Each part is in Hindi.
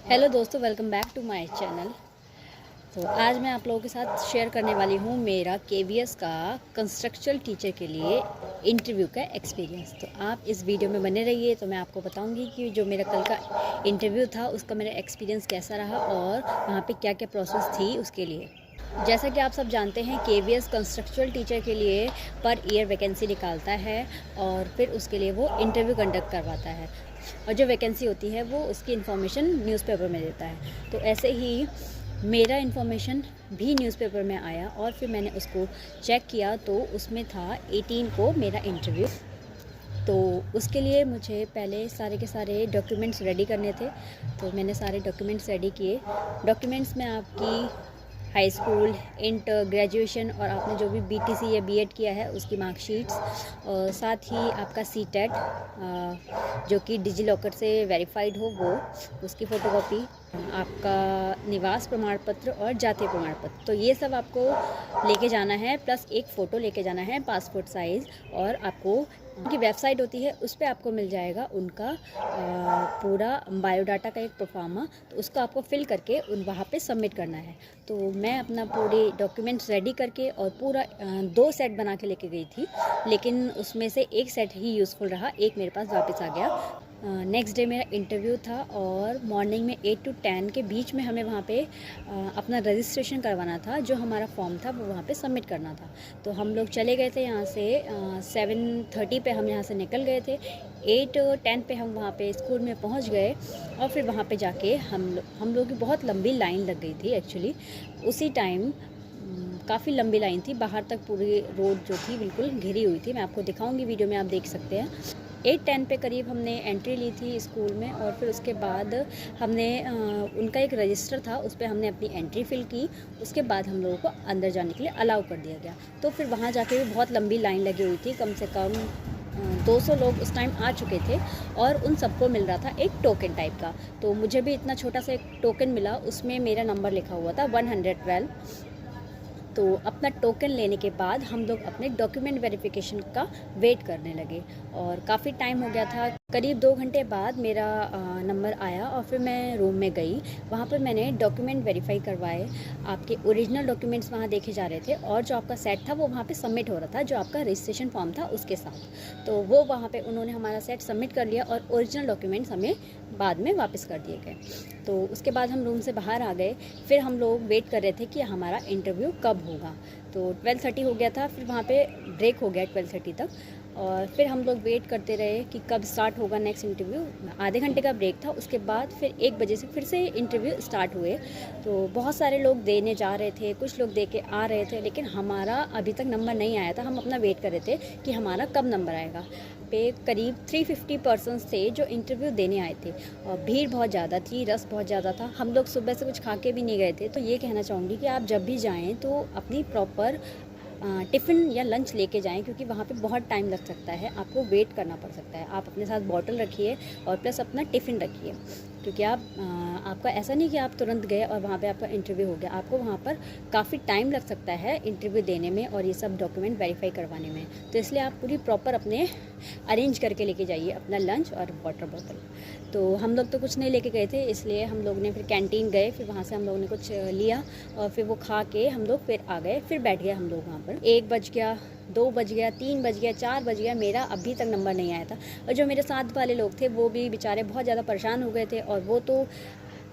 हेलो दोस्तों, welcome back to my channel. तो आज मैं आप लोगों के साथ शेयर करने वाली हूँ मेरा केवीएस का कंस्ट्रक्चरल टीचर के लिए इंटरव्यू का एक्सपीरियंस। तो आप इस वीडियो में बने रहिए, तो मैं आपको बताऊंगी कि जो मेरा कल का इंटरव्यू था उसका मेरा एक्सपीरियंस कैसा रहा और वहाँ पे क्या क्या प्रोसेस थी उसके लिए। जैसा कि आप सब जानते हैं, केवीएस कंस्ट्रक्चरल टीचर के लिए पर ईयर वैकेंसी निकालता है और फिर उसके लिए वो इंटरव्यू कंडक्ट करवाता है और जो वैकेंसी होती है वो उसकी इन्फॉर्मेशन न्यूज़पेपर में देता है। तो ऐसे ही मेरा इन्फॉर्मेशन भी न्यूज़पेपर में आया और फिर मैंने उसको चेक किया तो उसमें था 18 को मेरा इंटरव्यू। तो उसके लिए मुझे पहले सारे के सारे डॉक्यूमेंट्स रेडी करने थे, तो मैंने सारे डॉक्यूमेंट्स रेडी किए। डॉक्यूमेंट्स में आपकी हाई स्कूल, इंटर, ग्रेजुएशन और आपने जो भी बीटीसी या बीएड किया है उसकी मार्कशीट्स, और साथ ही आपका सीटेट जो कि डिजी लॉकर से वेरीफाइड हो वो उसकी फ़ोटोकॉपी, आपका निवास प्रमाण पत्र और जाति प्रमाण पत्र, तो ये सब आपको लेके जाना है। प्लस एक फ़ोटो लेके जाना है पासपोर्ट साइज़, और आपको उनकी वेबसाइट होती है उस पर आपको मिल जाएगा उनका पूरा बायोडाटा का एक प्रोफार्मा, तो उसको आपको फिल करके वहाँ पे सबमिट करना है। तो मैं अपना पूरे डॉक्यूमेंट्स रेडी करके और पूरा 2 सेट बना के लेके गई थी, लेकिन उसमें से एक सेट ही यूज़फुल रहा, एक मेरे पास वापस आ गया। नेक्स्ट डे मेरा इंटरव्यू था और मॉर्निंग में 8 to 10 के बीच में हमें वहाँ पे अपना रजिस्ट्रेशन करवाना था। जो हमारा फॉर्म था वो वहाँ पे सबमिट करना था। तो हम लोग चले गए थे यहाँ से 7:30 पे हम यहाँ से निकल गए थे। 8:10 पे हम वहाँ पे स्कूल में पहुँच गए और फिर वहाँ पे जाके हम लोग की बहुत लंबी लाइन लग गई थी एक्चुअली। उसी टाइम काफ़ी लंबी लाइन थी, बाहर तक पूरी रोड जो थी बिल्कुल घिरी हुई थी। मैं आपको दिखाऊंगी, वीडियो में आप देख सकते हैं। 8:10 पे करीब हमने एंट्री ली थी स्कूल में और फिर उसके बाद हमने उनका एक रजिस्टर था, उस पर हमने अपनी एंट्री फिल की। उसके बाद हम लोगों को अंदर जाने के लिए अलाउ कर दिया गया। तो फिर वहाँ जाके भी बहुत लंबी लाइन लगी हुई थी, कम से कम 200 लोग उस टाइम आ चुके थे और उन सबको मिल रहा था एक टोकन टाइप का। तो मुझे भी इतना छोटा सा एक टोकन मिला, उसमें मेरा नंबर लिखा हुआ था 112। तो अपना टोकन लेने के बाद हम लोग अपने डॉक्यूमेंट वेरिफिकेशन का वेट करने लगे और काफ़ी टाइम हो गया था। करीब 2 घंटे बाद मेरा नंबर आया और फिर मैं रूम में गई। वहाँ पर मैंने डॉक्यूमेंट वेरीफाई करवाए। आपके ओरिजिनल डॉक्यूमेंट्स वहाँ देखे जा रहे थे और जो आपका सेट था वो वहाँ पे सबमिट हो रहा था, जो आपका रजिस्ट्रेशन फॉर्म था उसके साथ। तो वो वहाँ पे उन्होंने हमारा सेट सबमिट कर लिया और ओरिजिनल डॉक्यूमेंट्स हमें बाद में वापस कर दिए गए। तो उसके बाद हम रूम से बाहर आ गए। फिर हम लोग वेट कर रहे थे कि हमारा इंटरव्यू कब होगा। तो 12:30 हो गया था, फिर वहाँ पे ब्रेक हो गया 12:30 तक और फिर हम लोग वेट करते रहे कि कब स्टार्ट होगा नेक्स्ट इंटरव्यू। आधे घंटे का ब्रेक था, उसके बाद फिर 1 बजे से फिर से इंटरव्यू स्टार्ट हुए। तो बहुत सारे लोग देने जा रहे थे, कुछ लोग दे के आ रहे थे, लेकिन हमारा अभी तक नंबर नहीं आया था। हम अपना वेट कर रहे थे कि हमारा कब नंबर आएगा। पे करीब 350 पर्सन्स थे जो इंटरव्यू देने आए थे और भीड़ बहुत ज़्यादा थी, रस बहुत ज़्यादा था। हम लोग सुबह से कुछ खा के भी नहीं गए थे। तो ये कहना चाहूँगी कि आप जब भी जाएँ तो अपनी प्रॉपर टिफ़िन या लंच लेके जाएं, क्योंकि वहाँ पे बहुत टाइम लग सकता है, आपको वेट करना पड़ सकता है। आप अपने साथ बॉटल रखिए और प्लस अपना टिफ़िन रखिए, क्योंकि आपका ऐसा नहीं कि आप तुरंत गए और वहाँ पे आपका इंटरव्यू हो गया। आपको वहाँ पर काफ़ी टाइम लग सकता है इंटरव्यू देने में और ये सब डॉक्यूमेंट वेरीफाई करवाने में। तो इसलिए आप पूरी प्रॉपर अपने अरेंज करके लेके जाइए अपना लंच और वाटर बॉटल। तो हम लोग तो कुछ नहीं लेके गए थे, इसलिए हम लोग ने फिर कैंटीन गए, फिर वहाँ से हम लोगों ने कुछ लिया और फिर वो खा के हम लोग फिर आ गए। फिर बैठ गए हम लोग वहाँ पर। 1 बज गया, 2 बज गया, 3 बज गया, 4 बज गया, मेरा अभी तक नंबर नहीं आया था। और जो मेरे साथ वाले लोग थे वो भी बेचारे बहुत ज़्यादा परेशान हो गए थे और वो तो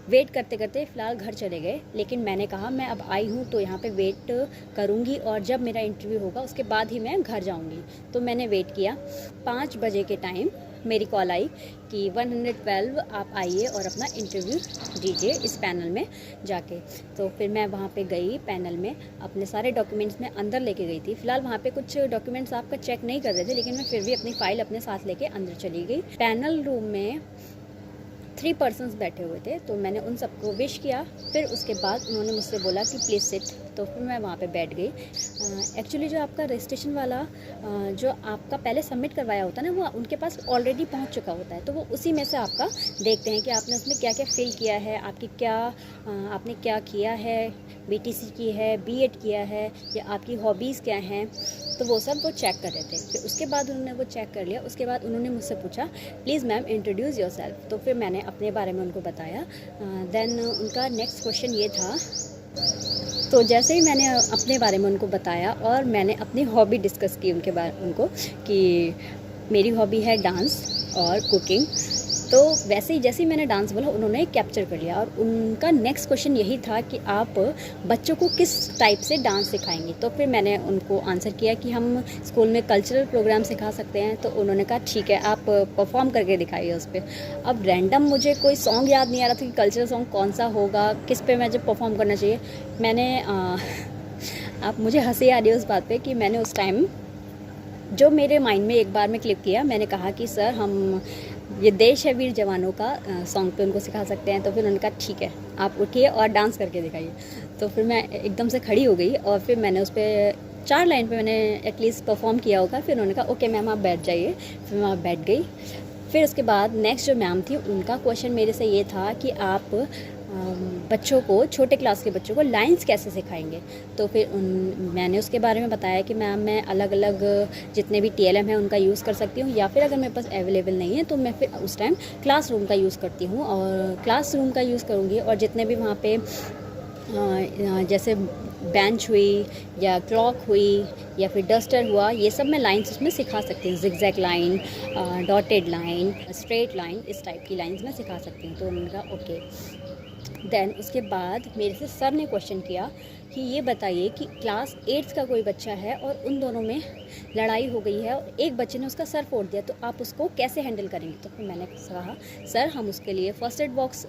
वेट करते करते फ़िलहाल घर चले गए। लेकिन मैंने कहा मैं अब आई हूँ तो यहाँ पे वेट करूँगी और जब मेरा इंटरव्यू होगा उसके बाद ही मैं घर जाऊँगी। तो मैंने वेट किया। 5 बजे के टाइम मेरी कॉल आई कि 112 आप आइए और अपना इंटरव्यू दीजिए इस पैनल में जाके। तो फिर मैं वहाँ पे गई, पैनल में अपने सारे डॉक्यूमेंट्स में अंदर लेके गई थी। फ़िलहाल वहाँ पे कुछ डॉक्यूमेंट्स आपका चेक नहीं कर रहे थे, लेकिन मैं फिर भी अपनी फ़ाइल अपने साथ लेके अंदर चली गई। पैनल रूम में 3 पर्सन्स बैठे हुए थे, तो मैंने उन सबको विश किया। फिर उसके बाद उन्होंने मुझसे बोला कि प्लीज़ सिट। तो फिर मैं वहाँ पे बैठ गई। एक्चुअली जो आपका रजिस्ट्रेशन वाला जो आपका पहले सबमिट करवाया होता है ना, वो उनके पास ऑलरेडी पहुँच चुका होता है, तो वो उसी में से आपका देखते हैं कि आपने उसमें क्या क्या फिल किया है, आपने क्या किया है, BTC की है, B.Ed किया है, या आपकी हॉबीज़ क्या हैं, तो वो सब वो चेक कर रहे थे। फिर उसके बाद उन्होंने वो चेक कर लिया। उसके बाद उन्होंने मुझसे पूछा प्लीज़ मैम इंट्रोड्यूस योरसेल्फ। तो फिर मैंने अपने बारे में उनको बताया। देन उनका नेक्स्ट क्वेश्चन ये था, तो जैसे ही मैंने अपने बारे में उनको बताया और मैंने अपनी हॉबी डिस्कस की उनको कि मेरी हॉबी है डांस और कुकिंग, तो वैसे ही जैसे ही मैंने डांस बोला उन्होंने कैप्चर कर लिया। और उनका नेक्स्ट क्वेश्चन यही था कि आप बच्चों को किस टाइप से डांस सिखाएंगे। तो फिर मैंने उनको आंसर किया कि हम स्कूल में कल्चरल प्रोग्राम सिखा सकते हैं। तो उन्होंने कहा ठीक है, आप परफॉर्म करके दिखाइए उस पर। अब रैंडम मुझे कोई सॉन्ग याद नहीं आ रहा था कि कल्चरल सॉन्ग कौन सा होगा, किस पे मुझे परफॉर्म करना चाहिए। मैंने आप मुझे हंसी आ रही है उस बात पे कि मैंने उस टाइम जो मेरे माइंड में एक बार में क्लिक किया, मैंने कहा कि सर हम ये देश है वीर जवानों का सॉन्ग पे उनको सिखा सकते हैं। तो फिर उन्होंने कहा ठीक है, आप उठिए और डांस करके दिखाइए। तो फिर मैं एकदम से खड़ी हो गई और फिर मैंने उस पर 4 लाइन पे मैंने एटलीस्ट परफॉर्म किया होगा। फिर उन्होंने कहा ओके मैम आप बैठ जाइए। फिर मैं वहाँ बैठ गई। फिर उसके बाद नेक्स्ट जो मैम थी उनका क्वेश्चन मेरे से ये था कि आप बच्चों को, छोटे क्लास के बच्चों को लाइंस कैसे सिखाएंगे। तो फिर मैंने उसके बारे में बताया कि मैम मैं अलग अलग जितने भी TLM हैं उनका यूज़ कर सकती हूँ, या फिर अगर मेरे पास अवेलेबल नहीं है तो मैं फिर उस टाइम क्लासरूम का यूज़ करती हूँ और क्लासरूम का यूज़ करूँगी। और जितने भी वहाँ पे जैसे बेंच हुई या क्लॉक हुई या फिर डस्टर हुआ, ये सब मैं लाइंस उसमें सिखा सकती हूँ। Zigzag line, dotted line, straight line, इस टाइप की लाइंस मैं सिखा सकती हूँ। तो उन्होंने कहा ओके। देन उसके बाद मेरे से सर ने क्वेश्चन किया कि ये बताइए कि क्लास 8 का कोई बच्चा है और उन दोनों में लड़ाई हो गई है और एक बच्चे ने उसका सर फोड़ दिया, तो आप उसको कैसे हैंडल करेंगे। तो फिर मैंने कहा सर हम उसके लिए फ़र्स्ट एड बॉक्स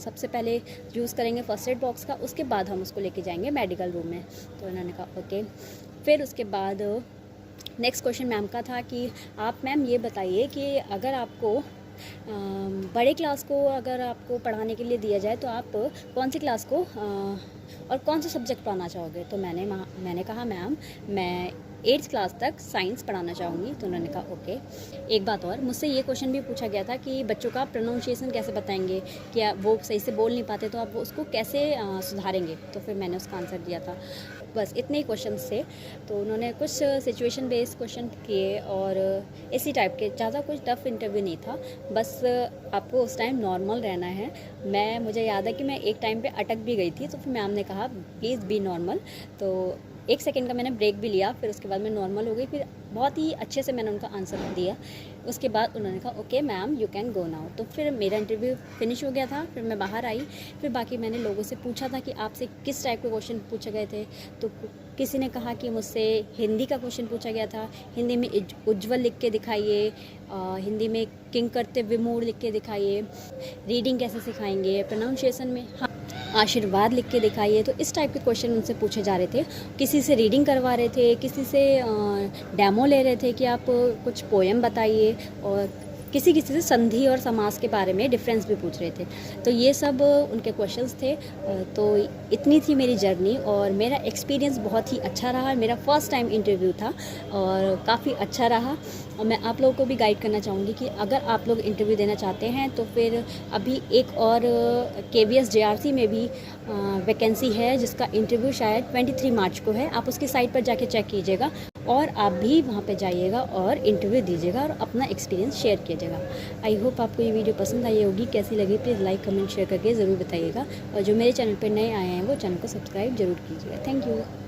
सबसे पहले यूज़ करेंगे, फ़र्स्ट एड बॉक्स का, उसके बाद हम उसको लेके जाएंगे मेडिकल रूम में। तो उन्होंने कहा ओके। फिर उसके बाद नेक्स्ट क्वेश्चन मैम का था कि आप मैम ये बताइए कि अगर आपको बड़े क्लास को अगर आपको पढ़ाने के लिए दिया जाए तो आप कौन सी क्लास को और कौन सा सब्जेक्ट पढ़ाना चाहोगे। तो मैंने कहा मैम मैं 8th क्लास तक साइंस पढ़ाना चाहूँगी। तो उन्होंने कहा ओके। एक बात और, मुझसे ये क्वेश्चन भी पूछा गया था कि बच्चों का प्रोनाउंसिएशन कैसे बताएंगे, क्या वो सही से बोल नहीं पाते तो आप वो उसको कैसे सुधारेंगे। तो फिर मैंने उसका आंसर दिया था। बस इतने ही क्वेश्चन थे। तो उन्होंने कुछ सिचुएशन बेस्ड क्वेश्चन किए और इसी टाइप के, ज़्यादा कुछ टफ इंटरव्यू नहीं था। बस आपको उस टाइम नॉर्मल रहना है। मुझे याद है कि मैं एक टाइम पे अटक भी गई थी, तो फिर मैम ने कहा प्लीज़ बी नॉर्मल। तो 1 सेकेंड का मैंने ब्रेक भी लिया, फिर उसके बाद मैं नॉर्मल हो गई। फिर बहुत ही अच्छे से मैंने उनका आंसर दिया। उसके बाद उन्होंने कहा okay ma'am you can go now. तो फिर मेरा इंटरव्यू फिनिश हो गया था। फिर मैं बाहर आई। फिर बाकी मैंने लोगों से पूछा था कि आपसे किस टाइप के क्वेश्चन पूछे गए थे। तो किसी ने कहा कि मुझसे हिंदी का क्वेश्चन पूछा गया था, हिंदी में उज्ज्वल लिख के दिखाइए, हिंदी में किंग करते विमूढ़ लिख के दिखाइए, रीडिंग कैसे सिखाएंगे, प्रोनाउंसिएशन में आशीर्वाद लिख के दिखाइए। तो इस टाइप के क्वेश्चन उनसे पूछे जा रहे थे। किसी से रीडिंग करवा रहे थे, किसी से डेमो ले रहे थे कि आप कुछ पोएम बताइए, और किसी से संधि और समास के बारे में डिफरेंस भी पूछ रहे थे। तो ये सब उनके क्वेश्चंस थे। तो इतनी थी मेरी जर्नी और मेरा एक्सपीरियंस बहुत ही अच्छा रहा। मेरा फर्स्ट टाइम इंटरव्यू था और काफ़ी अच्छा रहा। और मैं आप लोगों को भी गाइड करना चाहूँगी कि अगर आप लोग इंटरव्यू देना चाहते हैं तो फिर अभी एक और KVS JRC में भी वैकेंसी है, जिसका इंटरव्यू शायद 23 मार्च को है। आप उसकी साइट पर जाके चेक कीजिएगा और आप भी वहाँ पे जाइएगा और इंटरव्यू दीजिएगा और अपना एक्सपीरियंस शेयर कीजिएगा। आई होप आपको ये वीडियो पसंद आई होगी। कैसी लगी प्लीज़ लाइक कमेंट शेयर करके ज़रूर बताइएगा। और जो मेरे चैनल पर नए आए हैं वो चैनल को सब्सक्राइब ज़रूर कीजिएगा। Thank you.